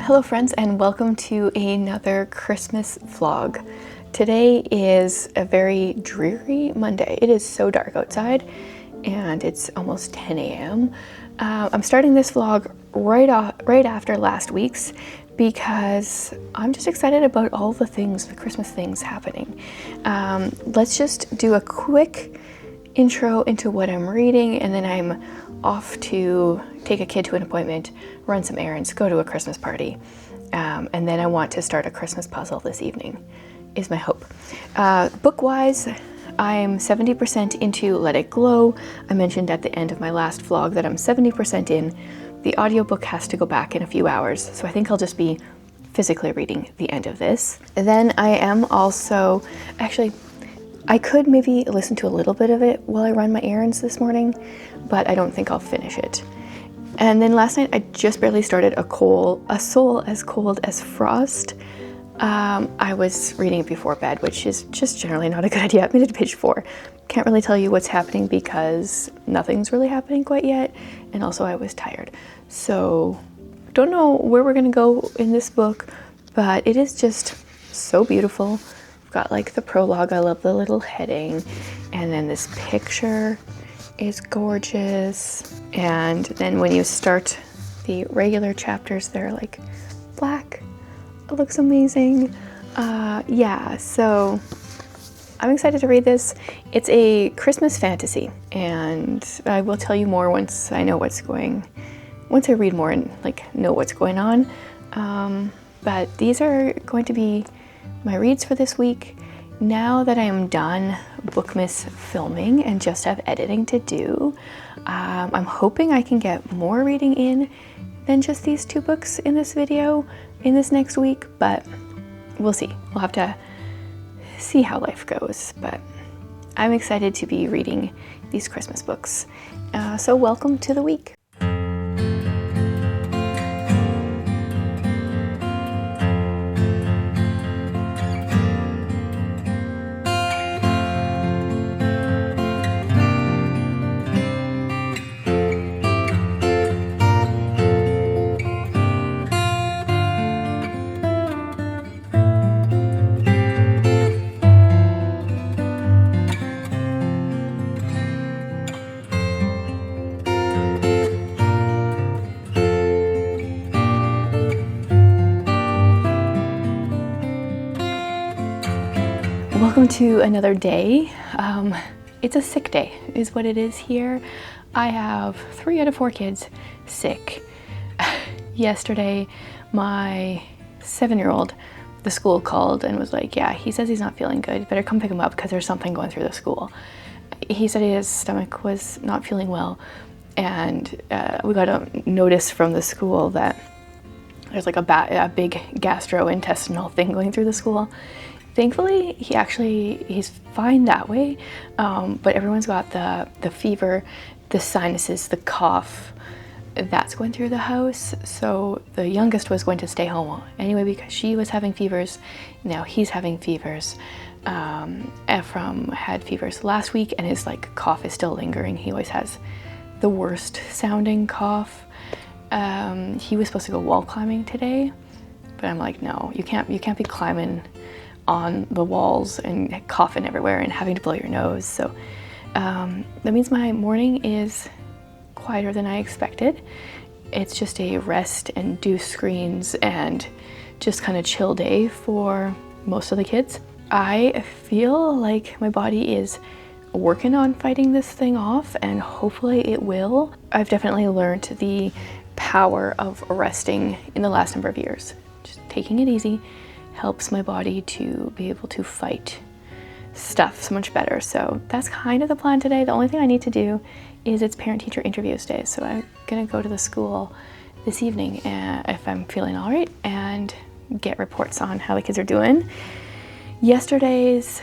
Hello friends, and welcome to another Christmas vlog. Today is a very dreary Monday. It is so dark outside and it's almost 10 a.m. I'm starting this vlog right after last week's because I'm just excited about all the Christmas things happening. Let's just do a quick intro into what I'm reading, and then I'm off to take a kid to an appointment, run some errands, go to a Christmas party, and then I want to start a Christmas puzzle this evening, is my hope. Book-wise, I'm 70% into Let It Glow. I mentioned at the end of my last vlog that I'm 70% in. The audiobook has to go back in a few hours, so I think I'll just be physically reading the end of this. And then I am also, actually, I could maybe listen to a little bit of it while I run my errands this morning, but I don't think I'll finish it. And then last night I just barely started A Soul as Cold as Frost. I was reading it before bed, which is just generally not a good idea. I made it to page 4. Can't really tell you what's happening because nothing's really happening quite yet, and also I was tired. So don't know where we're gonna go in this book, but it is just so beautiful. Got like the prologue, I love the little heading, and then this picture is gorgeous, and then when you start the regular chapters they're like black. It looks amazing. Yeah, so I'm excited to read this. It's a Christmas fantasy, and I will tell you more once I read more and like know what's going on. But these are going to be my reads for this week. Now that I am done Bookmas filming and just have editing to do, I'm hoping I can get more reading in than just these 2 books in this video in this next week, but we'll see. We'll have to see how life goes, but I'm excited to be reading these Christmas books. So welcome to the week. Welcome to another day. It's a sick day is what it is here. I have 3 out of 4 kids sick. Yesterday, my 7-year-old, the school called and was like, yeah, he says he's not feeling good. Better come pick him up because there's something going through the school. He said his stomach was not feeling well, and we got a notice from the school that there's like a big gastrointestinal thing going through the school. Thankfully, he's fine that way, but everyone's got the fever, the sinuses, the cough, that's going through the house. So the youngest was going to stay home anyway because she was having fevers. Now he's having fevers. Ephraim had fevers last week, and his cough is still lingering. He always has the worst sounding cough. He was supposed to go wall climbing today, but I'm like, no, you can't be climbing on the walls and coughing everywhere and having to blow your nose. So that means my morning is quieter than I expected. It's just a rest and do screens and just kind of chill day for most of the kids. I feel like my body is working on fighting this thing off, and hopefully it will. I've definitely learned the power of resting in the last number of years. Just taking it easy helps my body to be able to fight stuff so much better. So that's kind of the plan today. The only thing I need to do is it's parent-teacher interviews day. So I'm gonna go to the school this evening if I'm feeling all right and get reports on how the kids are doing. Yesterday's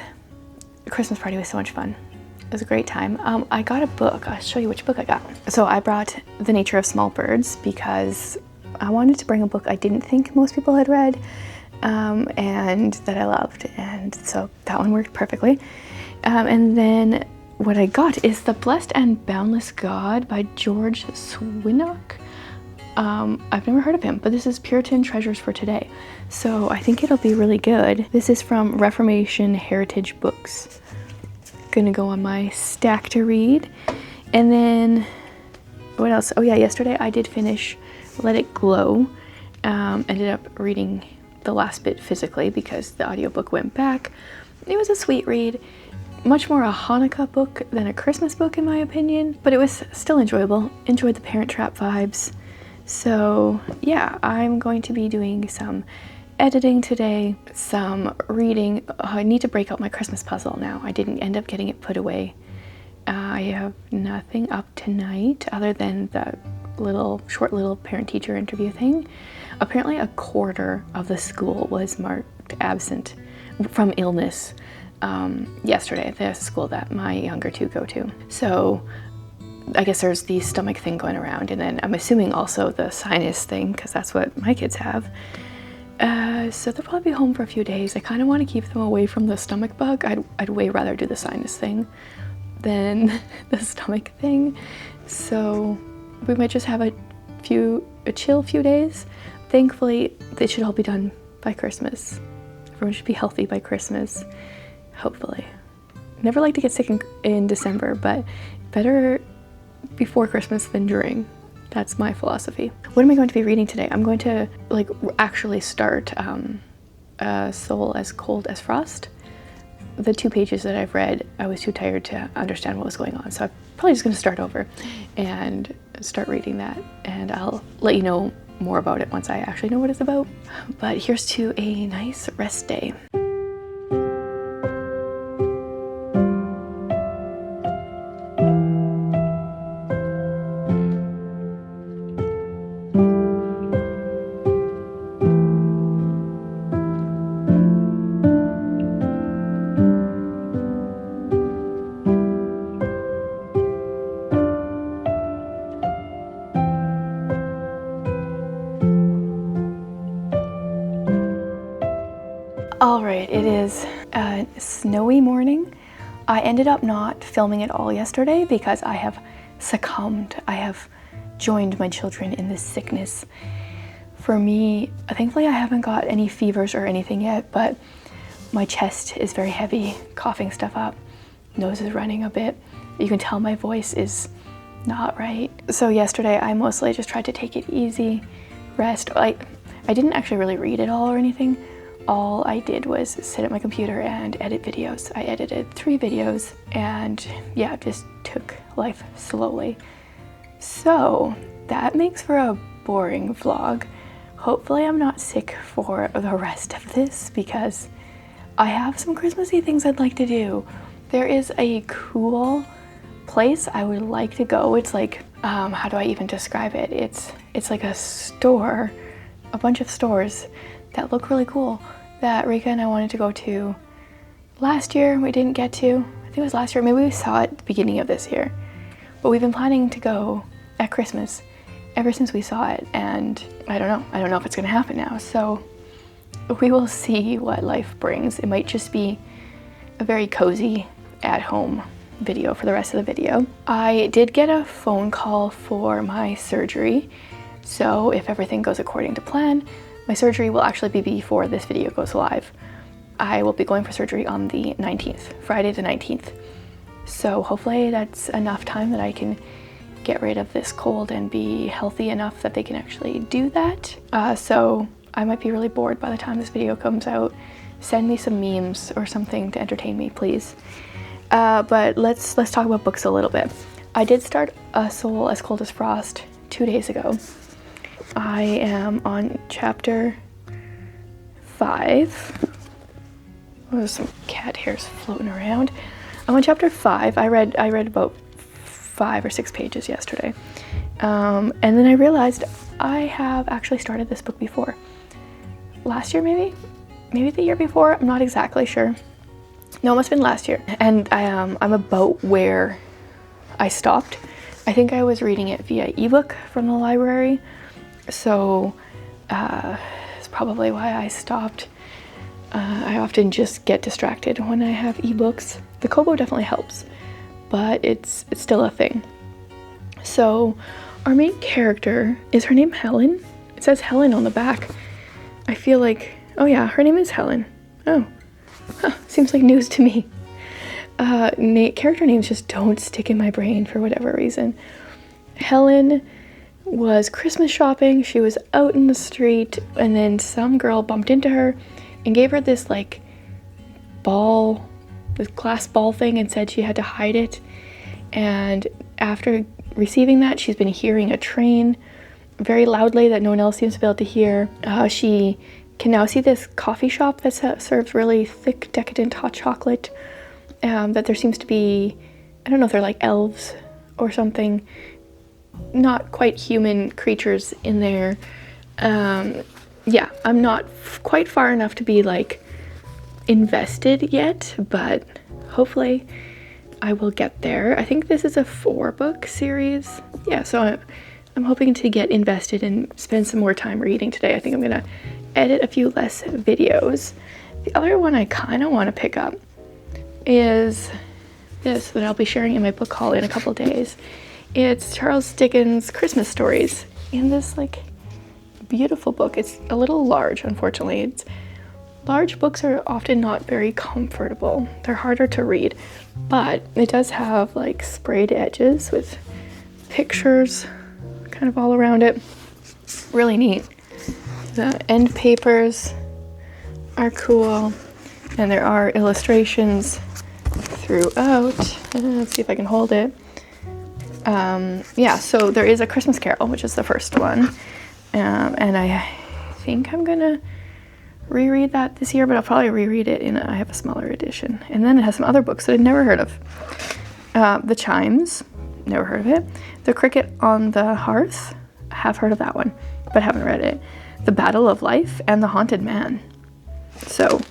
Christmas party was so much fun. It was a great time. I got a book. I'll show you which book I got. So I brought The Nature of Small Birds because I wanted to bring a book I didn't think most people had read, and that I loved, and so that one worked perfectly. And then what I got is The Blessed and Boundless God by George Swinnock. I've never heard of him, but this is Puritan Treasures for Today. So I think it'll be really good. This is from Reformation Heritage Books. Gonna go on my stack to read. And then, what else? Oh yeah, yesterday I did finish Let It Glow. Ended up reading the last bit physically because the audiobook went back. It was a sweet read. Much more a Hanukkah book than a Christmas book in my opinion, but it was still enjoyable. Enjoyed the Parent Trap vibes. So yeah, I'm going to be doing some editing today, some reading. I need to break out my Christmas puzzle now. I didn't end up getting it put away. I have nothing up tonight other than the short little parent-teacher interview thing. Apparently a quarter of the school was marked absent from illness yesterday at the school that my younger two go to. So I guess there's the stomach thing going around, and then I'm assuming also the sinus thing because that's what my kids have. So they'll probably be home for a few days. I kind of want to keep them away from the stomach bug. I'd way rather do the sinus thing than the stomach thing. So we might just have a chill few days. Thankfully, they should all be done by Christmas. Everyone should be healthy by Christmas, hopefully. Never like to get sick in December, but better before Christmas than during. That's my philosophy. What am I going to be reading today? I'm going to actually start Soul as Cold as Frost. The 2 pages that I've read, I was too tired to understand what was going on. So I'm probably just going to start over and start reading that. And I'll let you know more about it once I actually know what it's about. But here's to a nice rest day. Alright, it is a snowy morning. I ended up not filming it all yesterday because I have succumbed. I have joined my children in this sickness. For me, thankfully I haven't got any fevers or anything yet, but my chest is very heavy, coughing stuff up, nose is running a bit. You can tell my voice is not right. So yesterday I mostly just tried to take it easy, rest. I didn't actually really read it all or anything. All I did was sit at my computer and edit videos. I edited 3 videos and yeah, just took life slowly. So that makes for a boring vlog. Hopefully I'm not sick for the rest of this because I have some Christmassy things I'd like to do. There is a cool place I would like to go. It's like, how do I even describe it? It's like a store, a bunch of stores that look really cool that Rika and I wanted to go to last year. We didn't get to. I think it was last year. Maybe we saw it at the beginning of this year. But we've been planning to go at Christmas ever since we saw it, and I don't know if it's gonna happen now. So we will see what life brings. It might just be a very cozy at-home video for the rest of the video. I did get a phone call for my surgery. So if everything goes according to plan, my surgery will actually be before this video goes live. I will be going for surgery on the 19th, Friday the 19th. So hopefully that's enough time that I can get rid of this cold and be healthy enough that they can actually do that. So I might be really bored by the time this video comes out. Send me some memes or something to entertain me, please. But let's talk about books a little bit. I did start A Soul as Cold as Frost 2 days ago. I am on chapter 5. There's some cat hairs floating around. I'm on chapter 5. I read about 5 or 6 pages yesterday. And then I realized I have actually started this book before. Last year maybe? Maybe the year before? I'm not exactly sure. No, it must have been last year. And I'm about where I stopped. I think I was reading it via ebook from the library. So it's probably why I stopped. I often just get distracted when I have ebooks. The Kobo definitely helps, but it's still a thing. So our main character, is her name Helen? It says Helen on the back. I feel like, oh yeah, her name is Helen. Oh, seems like news to me. Character names just don't stick in my brain for whatever reason. Helen was Christmas shopping. She was out in the street, and then some girl bumped into her and gave her this like ball, this glass ball thing, and said she had to hide it. And after receiving that, she's been hearing a train very loudly that no one else seems to be able to hear. She can now see this coffee shop that serves really thick, decadent hot chocolate. That there seems to be, I don't know if they're like elves or something, not quite human creatures in there. Yeah, I'm not quite far enough to be like invested yet, but hopefully I will get there. I think this is a 4-book series. Yeah, so I'm hoping to get invested and spend some more time reading today. I think I'm gonna edit a few less videos. The other one I kind of want to pick up is this that I'll be sharing in my book haul in a couple days. It's Charles Dickens' Christmas Stories in this like beautiful book. It's a little large, unfortunately. Large books are often not very comfortable. They're harder to read, but it does have like sprayed edges with pictures kind of all around it. Really neat. The end papers are cool, and there are illustrations throughout. Let's see if I can hold it. Yeah, so there is A Christmas Carol, which is the first one, and I think I'm gonna reread that this year, but I'll probably reread it I have a smaller edition. And then it has some other books that I'd never heard of. The Chimes, never heard of it. The Cricket on the Hearth, I have heard of that one, but haven't read it. The Battle of Life and The Haunted Man. So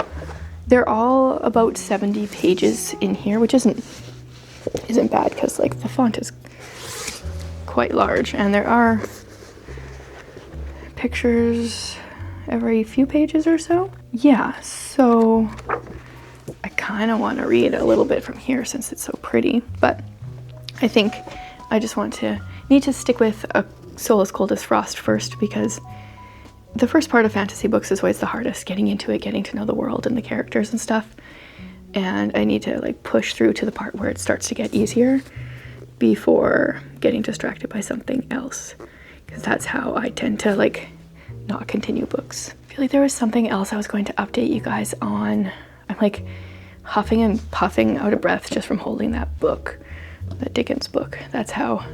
they're all about 70 pages in here, which isn't bad because like the font is quite large, and there are pictures every few pages or so. Yeah, so I kind of want to read a little bit from here since it's so pretty, but I think I just need to stick with A Soul as Cold as Frost first, because the first part of fantasy books is always the hardest, getting into it, getting to know the world and the characters and stuff. And I need to like push through to the part where it starts to get easier before getting distracted by something else, because that's how I tend to like not continue books. I feel like there was something else I was going to update you guys on. I'm like huffing and puffing out of breath just from holding that book, the Dickens book. That's how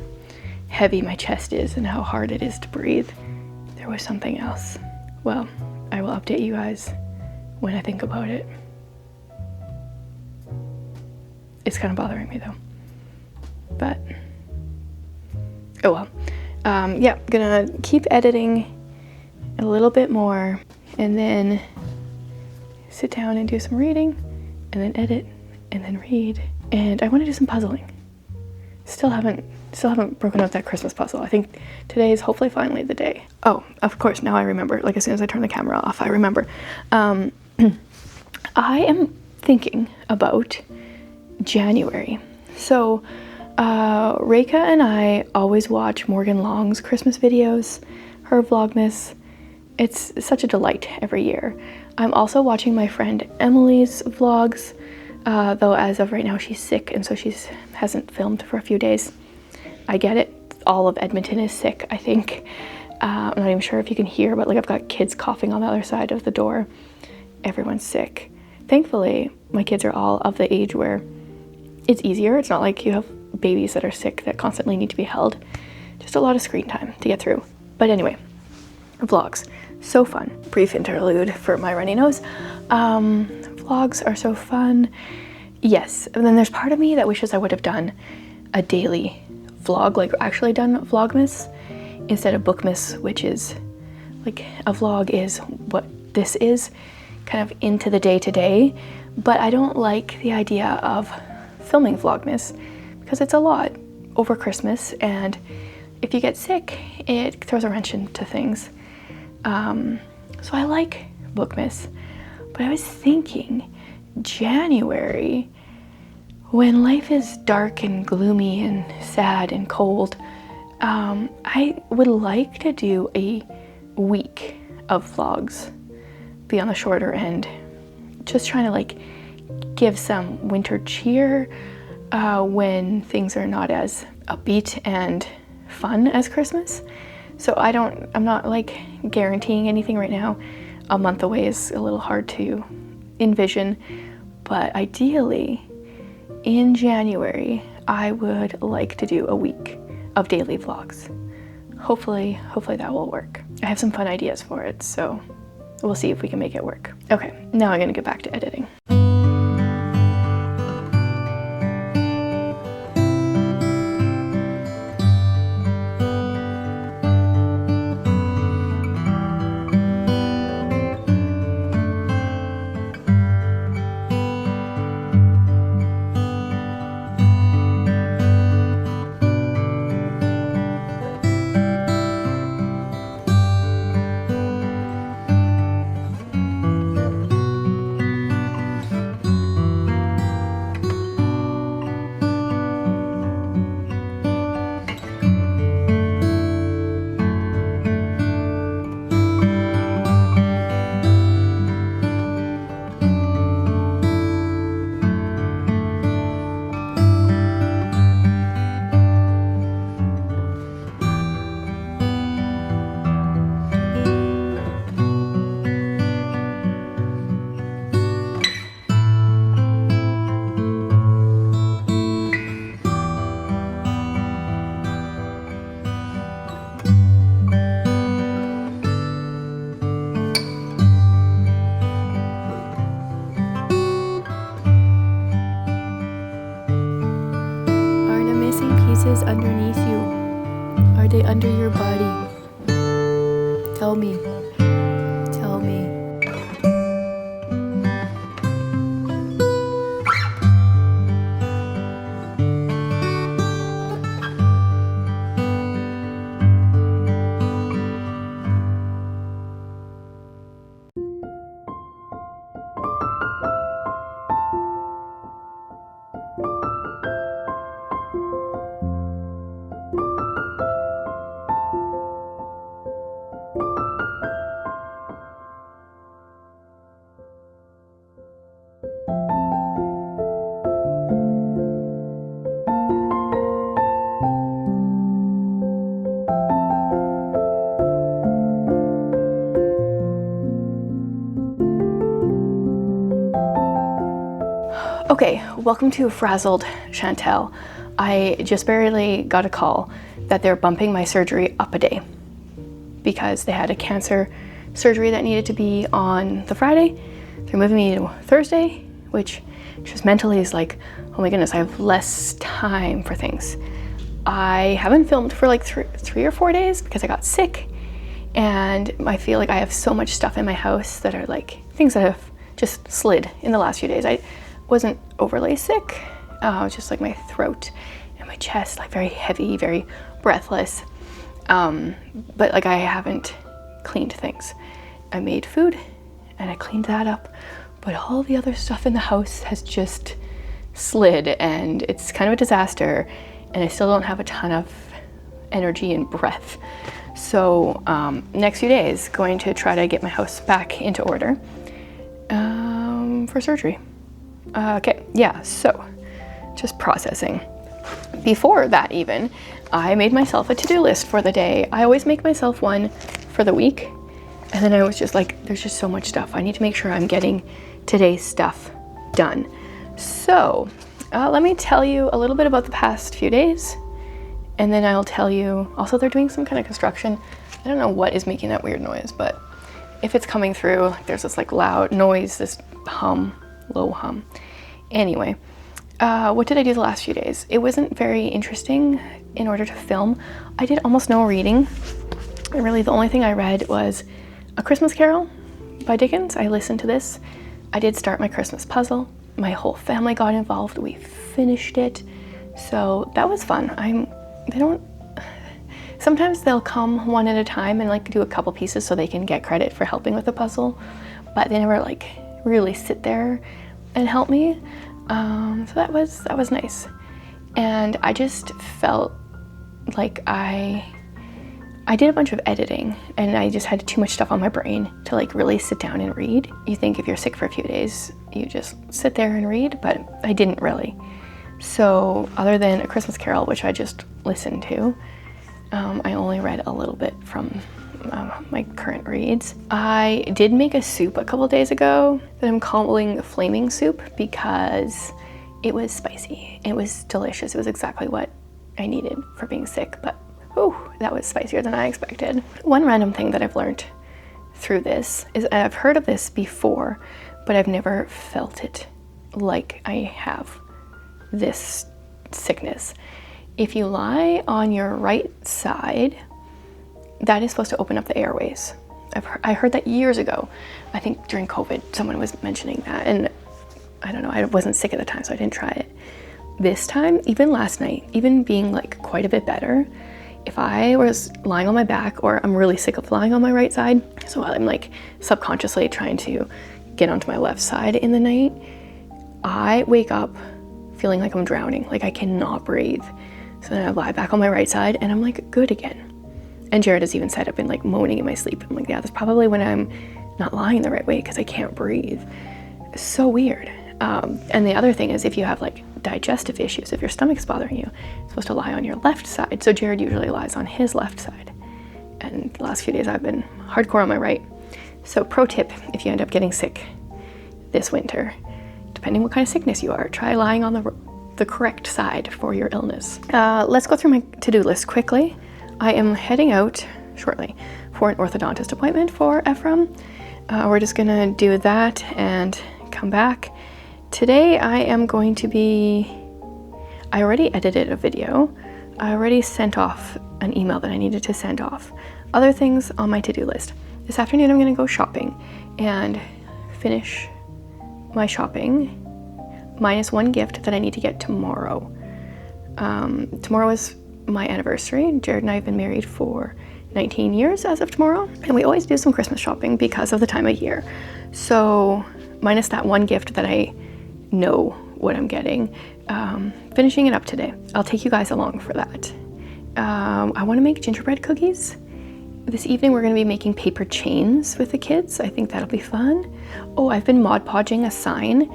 heavy my chest is and how hard it is to breathe. There was something else. Well, I will update you guys when I think about it. It's kind of bothering me though, but oh well. Yeah, gonna keep editing a little bit more and then sit down and do some reading and then edit and then read. And I want to do some puzzling. Still haven't broken out that Christmas puzzle. I think today is hopefully finally the day. Oh, of course, now I remember. Like as soon as I turn the camera off, I remember. I am thinking about January. So Reka and I always watch Morgan Long's Christmas videos, her Vlogmas. It's such a delight every year. I'm also watching my friend Emily's vlogs, though as of right now she's sick and so she hasn't filmed for a few days. I get it. All of Edmonton is sick, I think. I'm not even sure if you can hear, but like I've got kids coughing on the other side of the door. Everyone's sick. Thankfully, my kids are all of the age where it's easier. It's not like you have babies that are sick that constantly need to be held. Just a lot of screen time to get through. But anyway, vlogs, so fun. Brief interlude for my runny nose. Vlogs are so fun. Yes, and then there's part of me that wishes I would have done a daily vlog, like actually done Vlogmas instead of Bookmas, which is like a vlog is what this is, kind of into the day-to-day. But I don't like the idea of filming Vlogmas because it's a lot over Christmas, and if you get sick, it throws a wrench into things. So I like Bookmas, but I was thinking January, when life is dark and gloomy and sad and cold, I would like to do a week of vlogs, be on the shorter end, just trying to like give some winter cheer when things are not as upbeat and fun as Christmas. So I'm not like guaranteeing anything right now. A month away is a little hard to envision, but ideally in January, I would like to do a week of daily vlogs. Hopefully that will work. I have some fun ideas for it, so we'll see if we can make it work. Okay, now I'm gonna get back to editing. Underneath you? Are they under your body? Tell me. Tell me. Okay, welcome to Frazzled Chantel. I just barely got a call that they're bumping my surgery up a day because they had a cancer surgery that needed to be on the Friday. They're moving me to Thursday, which just mentally is like, oh my goodness, I have less time for things. I haven't filmed for like three or 4 days because I got sick, and I feel like I have so much stuff in my house that are like things that have just slid in the last few days. I wasn't overly sick, just like my throat and my chest, like very heavy, very breathless. But like I haven't cleaned things. I made food and I cleaned that up, but all the other stuff in the house has just slid and it's kind of a disaster, and I still don't have a ton of energy and breath. So next few days, going to try to get my house back into order for surgery. Okay, yeah, so just processing. Before that even, I made myself a to-do list for the day. I always make myself one for the week, and then I was just like, there's just so much stuff. I need to make sure I'm getting today's stuff done. So let me tell you a little bit about the past few days, and then I'll tell you, also they're doing some kind of construction. I don't know what is making that weird noise, but if it's coming through, there's this like loud noise, this hum, low hum. Anyway, what did I do the last few days? It wasn't very interesting in order to film. I did almost no reading. And really the only thing I read was A Christmas Carol by Dickens. I listened to this. I did start my Christmas puzzle. My whole family got involved. We finished it. So that was fun. Sometimes they'll come one at a time and like do a couple pieces so they can get credit for helping with the puzzle, but they never like really sit there and help me. So that was nice. And I just felt like I did a bunch of editing and I just had too much stuff on my brain to like really sit down and read. You think if you're sick for a few days, you just sit there and read, but I didn't really. So other than A Christmas Carol, which I just listened to, I only read a little bit from my current reads. I did make a soup a couple days ago that I'm calling flaming soup because it was spicy. It was delicious. It was exactly what I needed for being sick, but that was spicier than I expected. One random thing that I've learned through this is I've heard of this before, but I've never felt it like I have this sickness. If you lie on your right side, that is supposed to open up the airways. I heard that years ago. I think during COVID, someone was mentioning that, and I don't know, I wasn't sick at the time, so I didn't try it. This time, even last night, even being like quite a bit better, if I was lying on my back, or I'm really sick of lying on my right side, so I'm like subconsciously trying to get onto my left side in the night, I wake up feeling like I'm drowning, like I cannot breathe. So then I lie back on my right side and I'm like good again. And Jared has even said I've been like moaning in my sleep. I'm like, yeah, that's probably when I'm not lying the right way because I can't breathe. It's so weird. And the other thing is if you have like digestive issues, if your stomach's bothering you, you're supposed to lie on your left side. So Jared usually lies on his left side. And the last few days I've been hardcore on my right. So pro tip, if you end up getting sick this winter, depending what kind of sickness you are, try lying on the correct side for your illness. Let's go through my to-do list quickly. I am heading out shortly for an orthodontist appointment for Ephraim. We're just gonna do that and come back. Today I am going to I already edited a video. I already sent off an email that I needed to send off. Other things on my to-do list. This afternoon I'm gonna go shopping and finish my shopping, minus one gift that I need to get tomorrow. Tomorrow is my anniversary. Jared and I have been married for 19 years as of tomorrow, and we always do some Christmas shopping because of the time of year. So minus that one gift that I know what I'm getting, finishing it up today. I'll take you guys along for that. I want to make gingerbread cookies. This evening we're going to be making paper chains with the kids. I think that'll be fun. Oh, I've been Mod Podging a sign.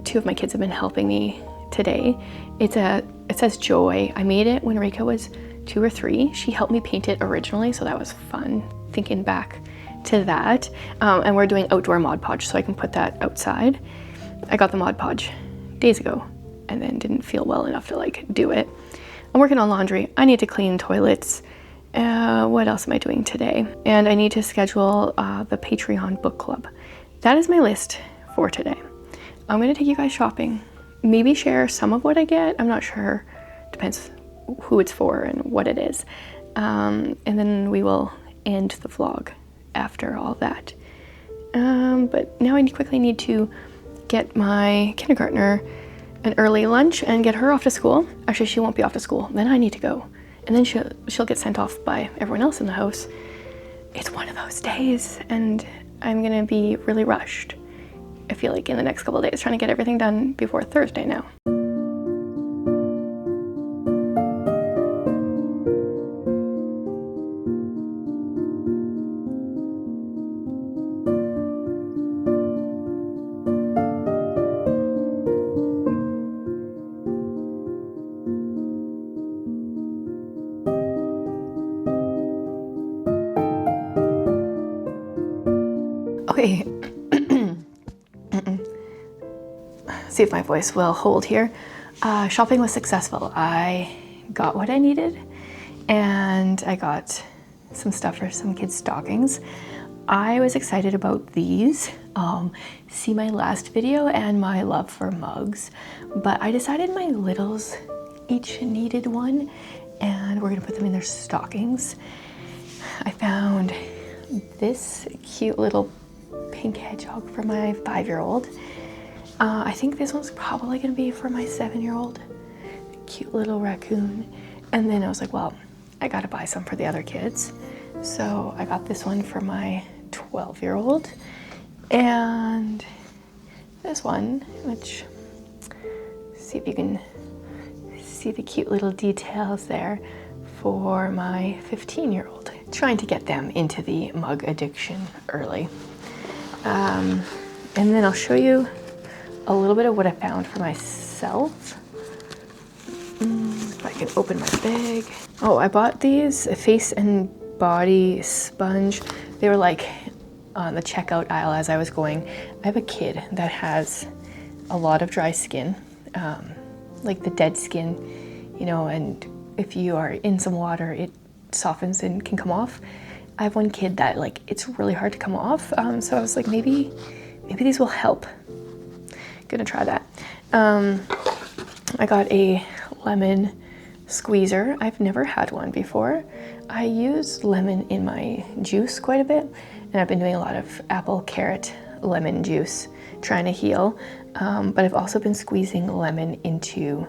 Two of my kids have been helping me today. It says joy. I made it when Rika was 2 or 3. She helped me paint it originally, so that was fun thinking back to that. And we're doing outdoor Mod Podge, so I can put that outside. I got the Mod Podge days ago and then didn't feel well enough to like do it. I'm working on laundry. I need to clean toilets. What else am I doing today? And I need to schedule the Patreon book club. That is my list for today. I'm gonna take you guys shopping. Maybe share some of what I get. I'm not sure. Depends who it's for and what it is. And then we will end the vlog after all that. But now I quickly need to get my kindergartner an early lunch and get her off to school. Actually, she won't be off to school. Then I need to go. And then she'll get sent off by everyone else in the house. It's one of those days and I'm gonna be really rushed. I feel like in the next couple of days, trying to get everything done before Thursday now. Okay. See if my voice will hold here. Shopping was successful. I got what I needed and I got some stuff for some kids' stockings. I was excited about these. See my last video and my love for mugs, but I decided my littles each needed one and we're gonna put them in their stockings. I found this cute little pink hedgehog for my 5-year-old. I think this one's probably gonna be for my 7-year-old. Cute little raccoon. And then I was like, well, I gotta buy some for the other kids. So I got this one for my 12-year-old. And this one, which, see if you can See the cute little details there for my 15-year-old. Trying to get them into the mug addiction early. And then I'll show you a little bit of what I found for myself. If I can open my bag. Oh, I bought these, a face and body sponge. They were like on the checkout aisle as I was going. I have a kid that has a lot of dry skin, like the dead skin, you know, and if you are in some water, it softens and can come off. I have one kid that like it's really hard to come off, so I was like, maybe these will help. Gonna try that. I got a lemon squeezer. I've never had one before. I use lemon in my juice quite a bit, and I've been doing a lot of apple, carrot, lemon juice, trying to heal. But I've also been squeezing lemon into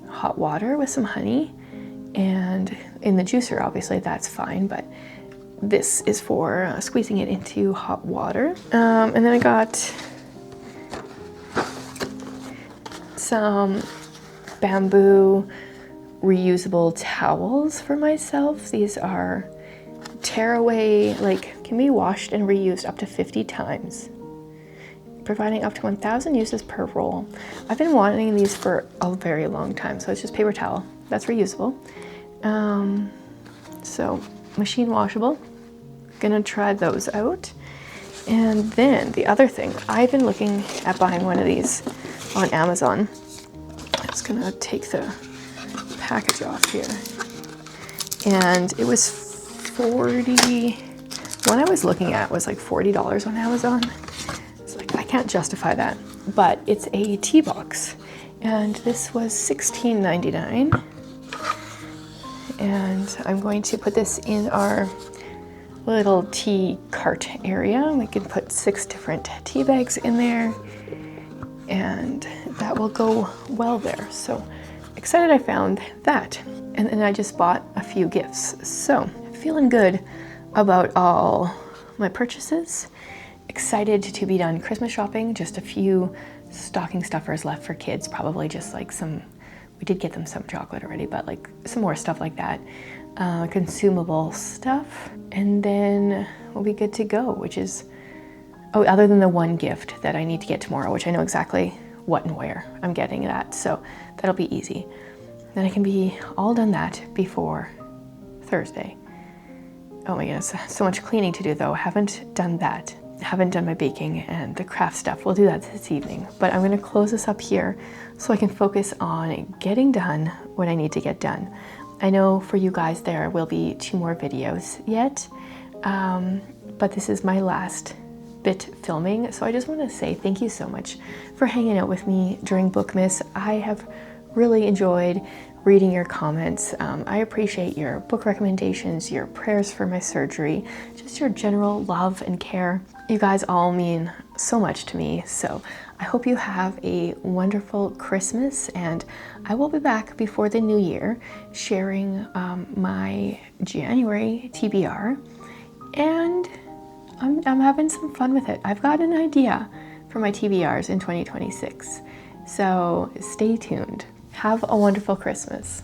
hot water with some honey, and in the juicer, obviously that's fine, but this is for squeezing it into hot water. And then I got some bamboo reusable towels for myself. These are tearaway, like can be washed and reused up to 50 times, providing up to 1,000 uses per roll. I've been wanting these for a very long time, so it's just paper towel that's reusable. So machine washable. Gonna try those out. And then the other thing, I've been looking at buying one of these on Amazon. I'm just gonna take the package off here. And it was 40, one I was looking at was like $40 on Amazon. It's like, I can't justify that, but it's a tea box. And this was $16.99. And I'm going to put this in our little tea cart area. We can put 6 different tea bags in there, and that will go well there. So excited I found that. And then I just bought a few gifts. So feeling good about all my purchases. Excited to be done Christmas shopping. Just a few stocking stuffers left for kids, probably just like some, we did get them some chocolate already, but like some more stuff like that. Consumable stuff, and then we'll be good to go, which is, oh, other than the one gift that I need to get tomorrow, which I know exactly what and where I'm getting that, so that'll be easy. Then I can be all done that before Thursday. Oh my goodness, so much cleaning to do though. Haven't done that. Haven't done my baking and the craft stuff. We'll do that this evening, but I'm gonna close this up here so I can focus on getting done what I need to get done. I know for you guys there will be 2 more videos yet, but this is my last bit filming, so I just want to say thank you so much for hanging out with me during Bookmas. I have really enjoyed reading your comments. I appreciate your book recommendations, your prayers for my surgery, just your general love and care. You guys all mean so much to me, so I hope you have a wonderful Christmas, and I will be back before the new year sharing my January TBR, and I'm having some fun with it. I've got an idea for my TBRs in 2026, so stay tuned. Have a wonderful Christmas.